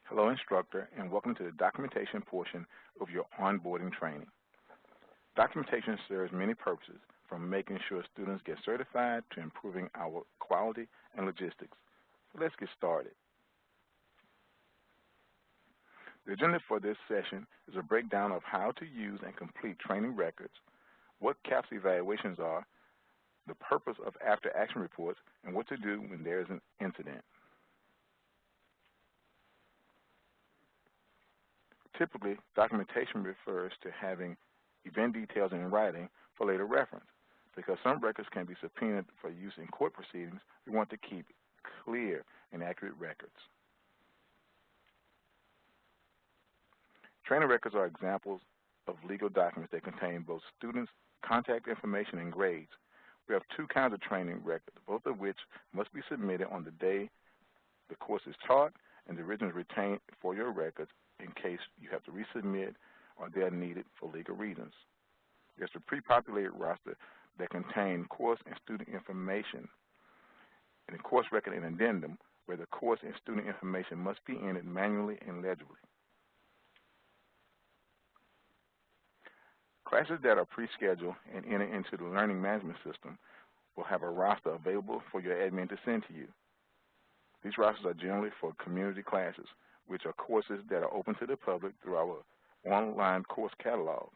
Hello, instructor, and welcome to the documentation portion of your onboarding training. Documentation serves many purposes, from making sure students get certified to improving our quality and logistics. So let's get started. The agenda for this session is a breakdown of how to use and complete training records, what CAPS evaluations are, the purpose of after-action reports, and what to do when there is an incident. Typically, documentation refers to having event details in writing for later reference. Because some records can be subpoenaed for use in court proceedings, we want to keep clear and accurate records. Training records are examples of legal documents that contain both students' contact information and grades. We have two kinds of training records, both of which must be submitted on the day the course is taught, and the originals retained for your records in case you have to resubmit or they are needed for legal reasons. There's a pre-populated roster that contains course and student information, and a course record and addendum where the course and student information must be entered manually and legibly. Classes that are pre-scheduled and entered into the learning management system will have a roster available for your admin to send to you. These rosters are generally for community classes, which are courses that are open to the public through our online course catalog.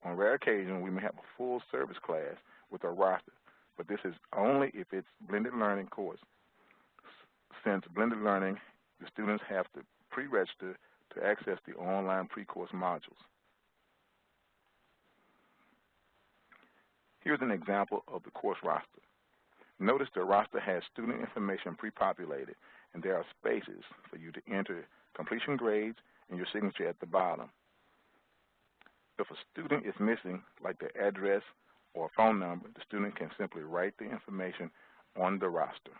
On rare occasions, we may have a full service class with a roster, but this is only if it's blended learning course. Since blended learning, the students have to pre-register to access the online pre-course modules. Here's an example of the course roster. Notice the roster has student information pre-populated, and there are spaces for you to enter completion grades and your signature at the bottom. If a student is missing, like their address or phone number, the student can simply write the information on the roster.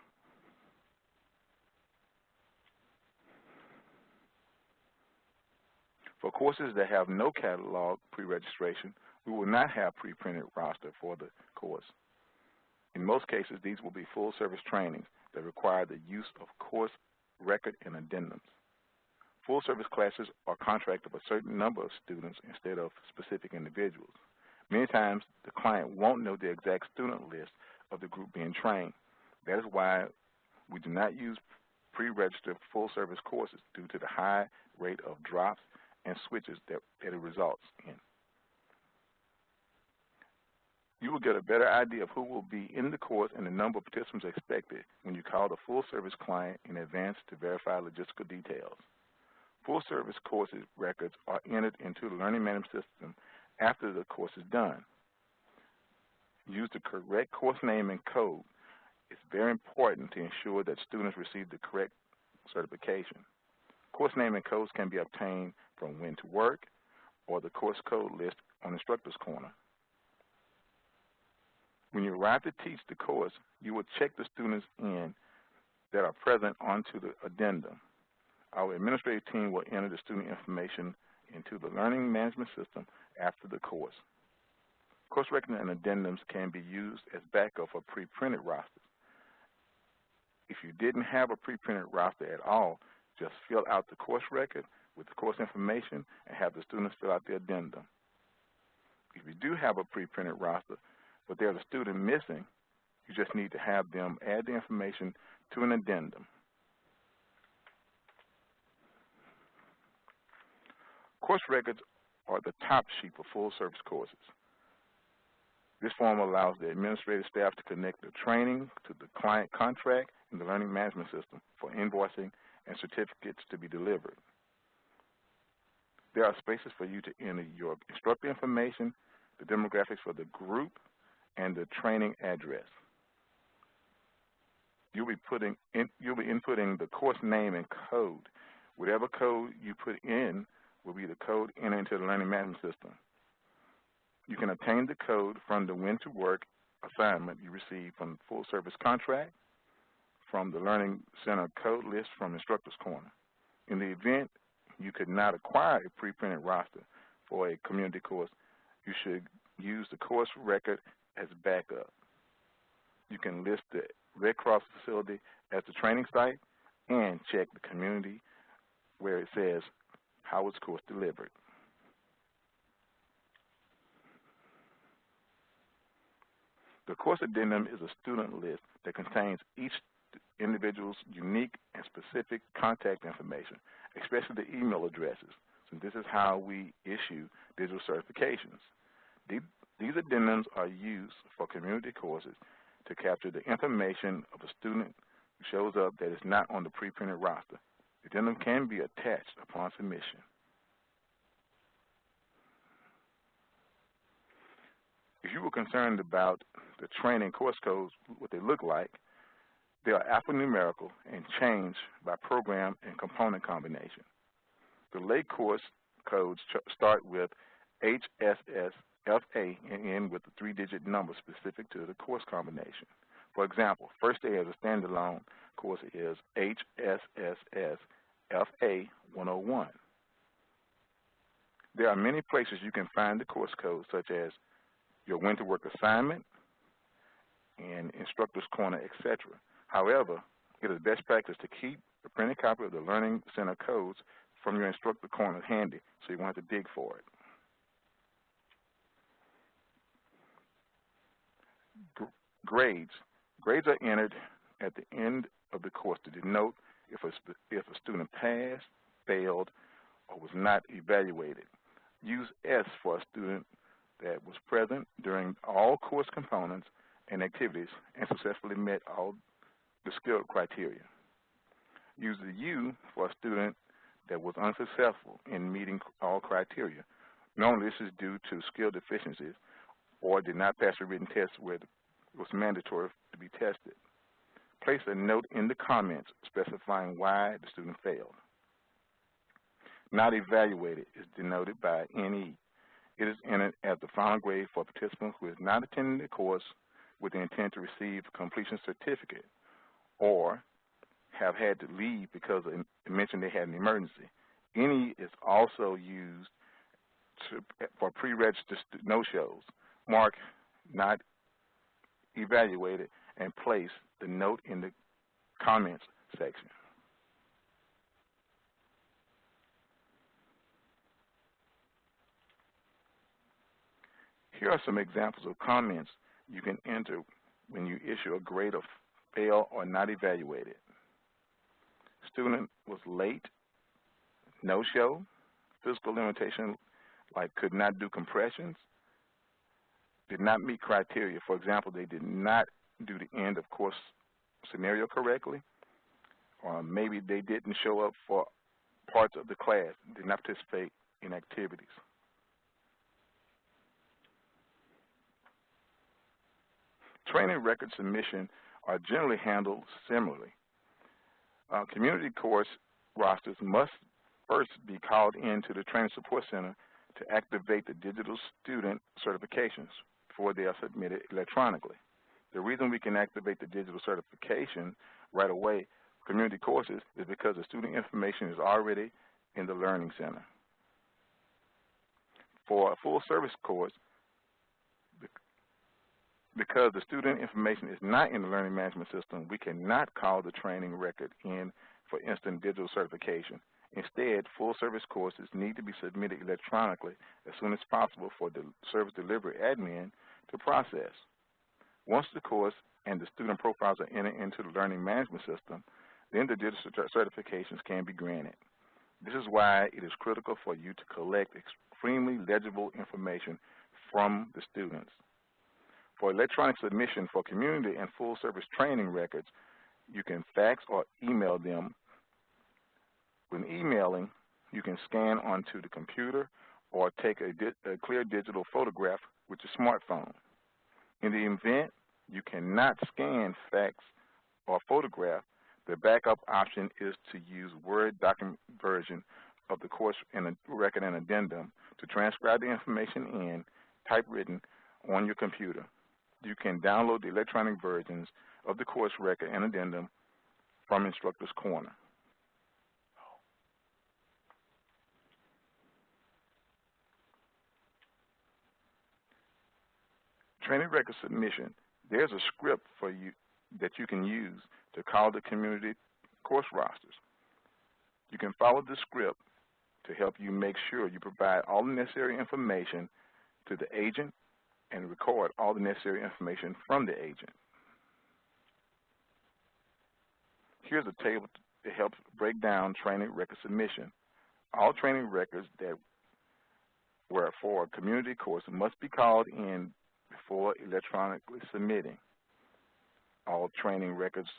For courses that have no catalog pre-registration, we will not have pre-printed roster for the course. In most cases, these will be full-service trainings that require the use of course record and addendums. Full-service classes are contracted with a certain number of students instead of specific individuals. Many times, the client won't know the exact student list of the group being trained. That is why we do not use pre-registered full-service courses due to the high rate of drops and switches that it results in. You will get a better idea of who will be in the course and the number of participants expected when you call the full-service client in advance to verify logistical details. Full-service courses records are entered into the learning management system after the course is done. Use the correct course name and code. It's very important to ensure that students receive the correct certification. Course name and codes can be obtained from When to Work or the course code list on Instructor's Corner. When you arrive to teach the course, you will check the students in that are present onto the addendum. Our administrative team will enter the student information into the learning management system after the course. Course records and addendums can be used as backup for pre-printed rosters. If you didn't have a pre-printed roster at all, just fill out the course record with the course information and have the students fill out the addendum. If you do have a pre-printed roster, but there's a student missing, you just need to have them add the information to an addendum. Course records are the top sheet for full-service courses. This form allows the administrative staff to connect the training to the client contract and the learning management system for invoicing and certificates to be delivered. There are spaces for you to enter your instructor information, the demographics for the group, and the training address. You'll be inputting the course name and code. Whatever code you put in will be the code entered into the learning management system. You can obtain the code from the When to Work assignment you received from the full service contract, from the Learning Center code list from Instructor's Corner. In the event you could not acquire a pre-printed roster for a community course, you should use the course record as backup. You can list the Red Cross facility as the training site and check the community where it says, how was course delivered? The course addendum is a student list that contains each individual's unique and specific contact information, especially the email addresses. So this is how we issue digital certifications. These addendums are used for community courses to capture the information of a student who shows up that is not on the pre-printed roster. The addendum can be attached upon submission. If you were concerned about the training course codes, what they look like, they are alphanumerical and change by program and component combination. The lay course codes start with HSS, FA, and end with a 3-digit number specific to the course combination. For example, First Day as a standalone course is HSSS FA 101. There are many places you can find the course codes, such as your winter work assignment and Instructor's Corner, etc. However, it is best practice to keep a printed copy of the Learning Center codes from your Instructor Corner handy so you won't have to dig for it. Grades. Grades are entered at the end of the course to denote if a student passed, failed, or was not evaluated. Use S for a student that was present during all course components and activities and successfully met all the skill criteria. Use the U for a student that was unsuccessful in meeting all criteria. Normally this is due to skill deficiencies or did not pass a written test where it was mandatory to be tested. Place a note in the comments specifying why the student failed. Not evaluated is denoted by NE. It is entered as the final grade for a participant who is not attending the course with the intent to receive a completion certificate or have had to leave because it mentioned they had an emergency. NE is also used for pre-registered no-shows. Mark not evaluated and place the note in the comments section. Here are some examples of comments you can enter when you issue a grade of fail or not evaluated. Student was late, no-show, physical limitation like could not do compressions, did not meet criteria. For example, they did not do the end of course scenario correctly, or maybe they didn't show up for parts of the class, did not participate in activities. Training record submission are generally handled similarly. Community course rosters must first be called into the Training Support Center to activate the digital student certifications before they are submitted electronically. The reason we can activate the digital certification right away for community courses is because the student information is already in the Learning Center. For a full service course, because the student information is not in the learning management system, we cannot call the training record in for instant digital certification. Instead, full service courses need to be submitted electronically as soon as possible for the service delivery admin to process. Once the course and the student profiles are entered into the learning management system, then the digital certifications can be granted. This is why it is critical for you to collect extremely legible information from the students. For electronic submission for community and full service training records, you can fax or email them. When emailing, you can scan onto the computer or take a clear digital photograph with your smartphone. In the event you cannot scan, fax, or photograph, the backup option is to use Word document version of the course and a record and addendum to transcribe the information in typewritten on your computer. You can download the electronic versions of the course record and addendum from Instructor's Corner. Training record submission. There's a script for you that you can use to call the community course rosters. You can follow the script to help you make sure you provide all the necessary information to the agent and record all the necessary information from the agent. Here's a table that helps break down training record submission. All training records that were for a community course must be called in before electronically submitting. All training records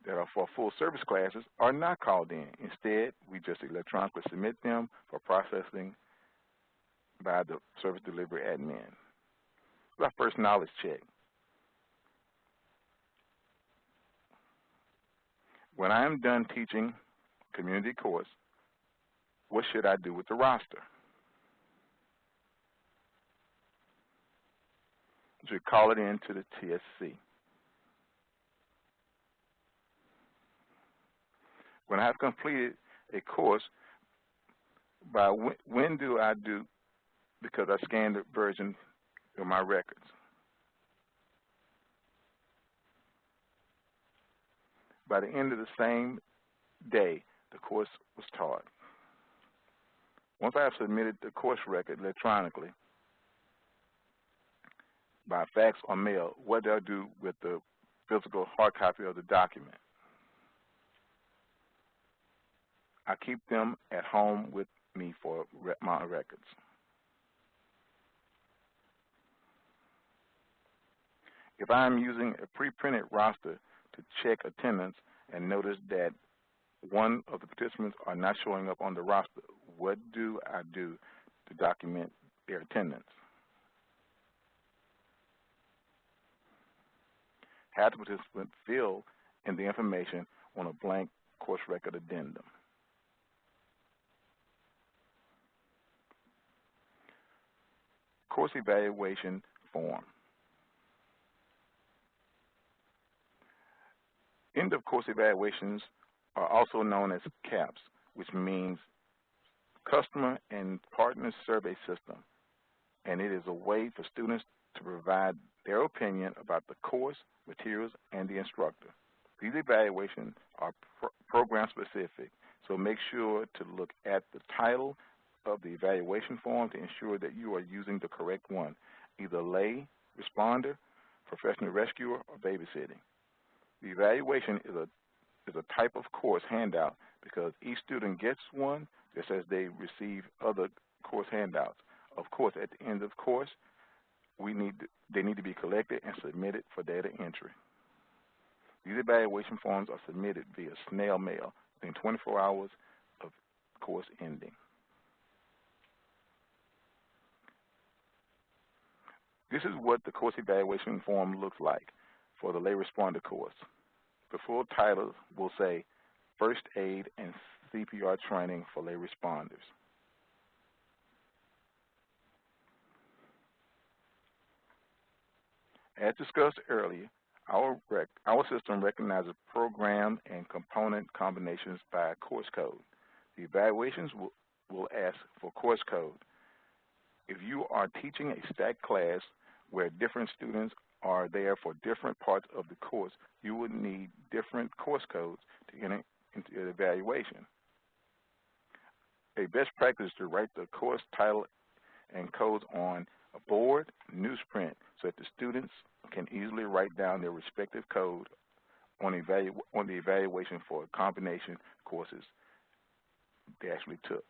that are for full service classes are not called in. Instead, we just electronically submit them for processing by the service delivery admin. Our first knowledge check. When I am done teaching community course, what should I do with the roster? You should call it in to the TSC. When I have completed a course, by when do I do, because I scanned the version of my records? By the end of the same day, the course was taught. Once I have submitted the course record electronically, by fax or mail, what do I do with the physical hard copy of the document? I keep them at home with me for my records. If I'm using a pre-printed roster to check attendance and notice that one of the participants are not showing up on the roster, what do I do to document their attendance? Have the participant fill in the information on a blank course record addendum. Course evaluation form. End of course evaluations are also known as CAPS, which means Customer and Partner Survey System, and it is a way for students to provide their opinion about the course, materials, and the instructor. These evaluations are program specific, so make sure to look at the title of the evaluation form to ensure that you are using the correct one, either lay, responder, professional rescuer, or babysitting. The evaluation is a type of course handout because each student gets one just as they receive other course handouts. Of course, at the end of the course, they need to be collected and submitted for data entry. These evaluation forms are submitted via snail mail within 24 hours of course ending. This is what the course evaluation form looks like for the lay responder course. The full title will say First Aid and CPR Training for Lay Responders. As discussed earlier, our system recognizes program and component combinations by course code. The evaluations will ask for course code. If you are teaching a stacked class where different students are there for different parts of the course, you would need different course codes to enter into the evaluation. A best practice is to write the course title and codes on a board, newsprint, so that the students can easily write down their respective code on the evaluation for combination courses they actually took.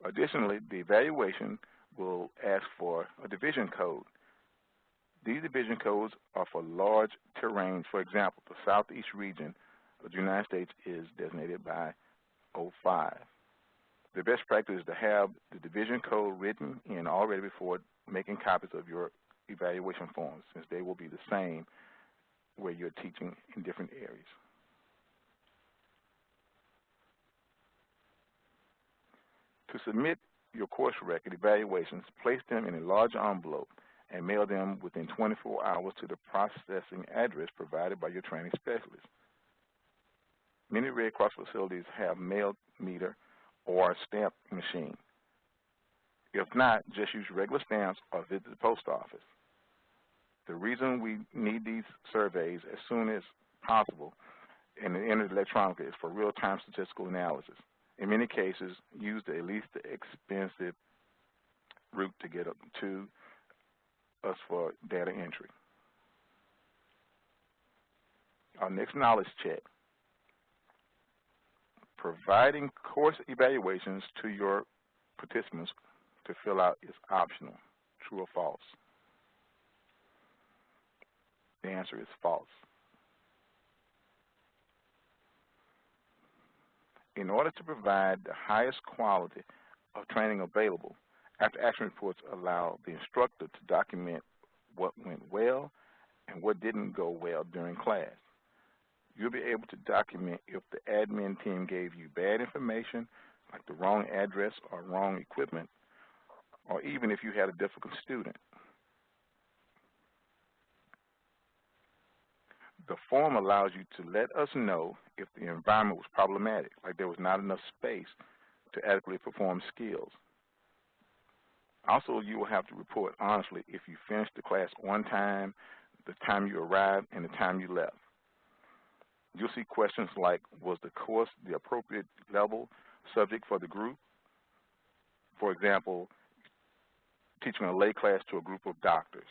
Additionally, the evaluation will ask for a division code. These division codes are for large terrains. For example, the southeast region of the United States is designated by 05. The best practice is to have the division code written in already before making copies of your evaluation forms, since they will be the same where you're teaching in different areas. To submit your course record evaluations, place them in a large envelope and mail them within 24 hours to the processing address provided by your training specialist. Many Red Cross facilities have mail meter or stamp machine. If not, just use regular stamps or visit the post office. The reason we need these surveys as soon as possible and entered electronically is for real-time statistical analysis. In many cases, use the least expensive route to get up to us for data entry. Our next knowledge check. Providing course evaluations to your participants to fill out is optional. True or false? The answer is false. In order to provide the highest quality of training available, after-action reports allow the instructor to document what went well and what didn't go well during class. You'll be able to document if the admin team gave you bad information, like the wrong address or wrong equipment, or even if you had a difficult student. The form allows you to let us know if the environment was problematic, like there was not enough space to adequately perform skills. Also, you will have to report honestly if you finished the class on time, the time you arrived, and the time you left. You'll see questions like, was the course the appropriate level subject for the group? For example, teaching a lay class to a group of doctors.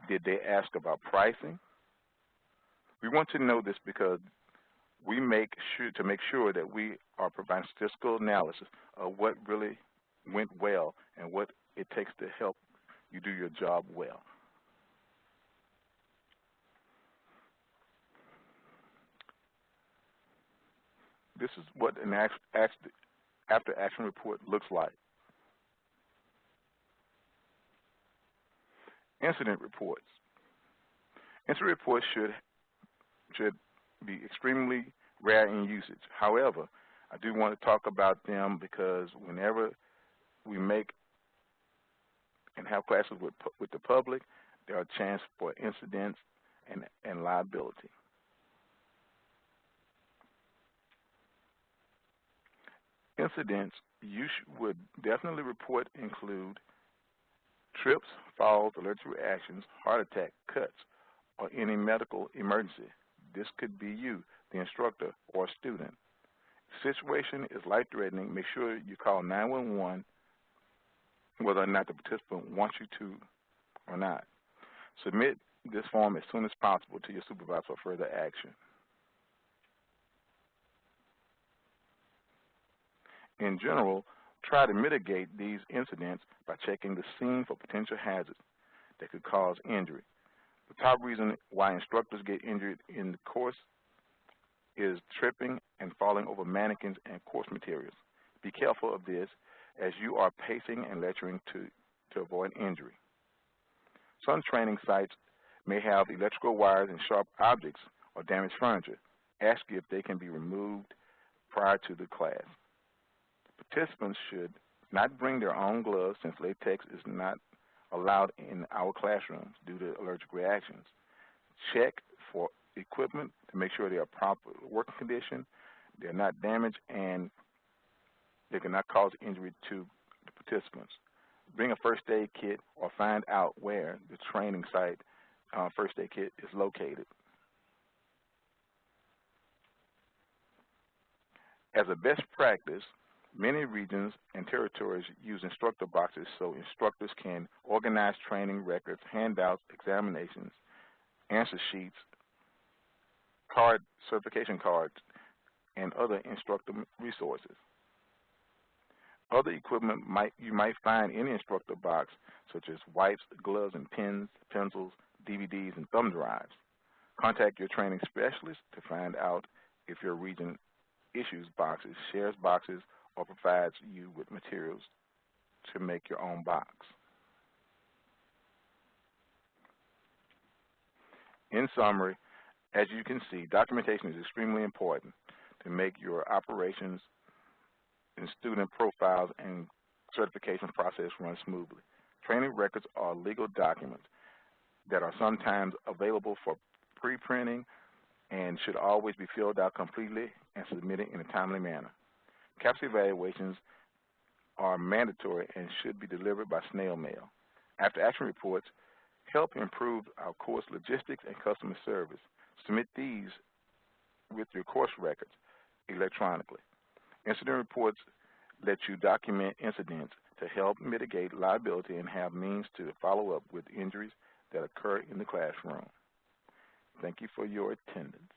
Did they ask about pricing? We want to know this because we make sure that we are providing statistical analysis of what really went well and what it takes to help you do your job well. This is what an after-action report looks like. Incident reports. Incident reports should be extremely rare in usage. However, I do want to talk about them because whenever we make and have classes with the public, there are chances for incidents and liability. Incidents you would definitely report include trips, falls, allergic reactions, heart attack, cuts, or any medical emergency. This could be you, the instructor, or student. If the situation is life-threatening, make sure you call 911 whether or not the participant wants you to or not. Submit this form as soon as possible to your supervisor for further action. In general, try to mitigate these incidents by checking the scene for potential hazards that could cause injury. The top reason why instructors get injured in the course is tripping and falling over mannequins and course materials. Be careful of this as you are pacing and lecturing to avoid injury. Some training sites may have electrical wires and sharp objects or damaged furniture. Ask if they can be removed prior to the class. Participants should not bring their own gloves since latex is not allowed in our classrooms due to allergic reactions. Check for equipment to make sure they are proper working condition, they're not damaged, and they cannot cause injury to the participants. Bring a first aid kit or find out where the training site first aid kit is located. As a best practice, many regions and territories use instructor boxes so instructors can organize training records, handouts, examinations, answer sheets, certification cards, and other instructor resources. Other equipment you might find in the instructor box, such as wipes, gloves, and pens, pencils, DVDs, and thumb drives. Contact your training specialist to find out if your region issues boxes, shares boxes, or provides you with materials to make your own box. In summary, as you can see, documentation is extremely important to make your operations and student profiles and certification process run smoothly. Training records are legal documents that are sometimes available for pre-printing and should always be filled out completely and submitted in a timely manner. CAPS evaluations are mandatory and should be delivered by snail mail. After-action reports help improve our course logistics and customer service. Submit these with your course records electronically. Incident reports let you document incidents to help mitigate liability and have means to follow up with injuries that occur in the classroom. Thank you for your attendance.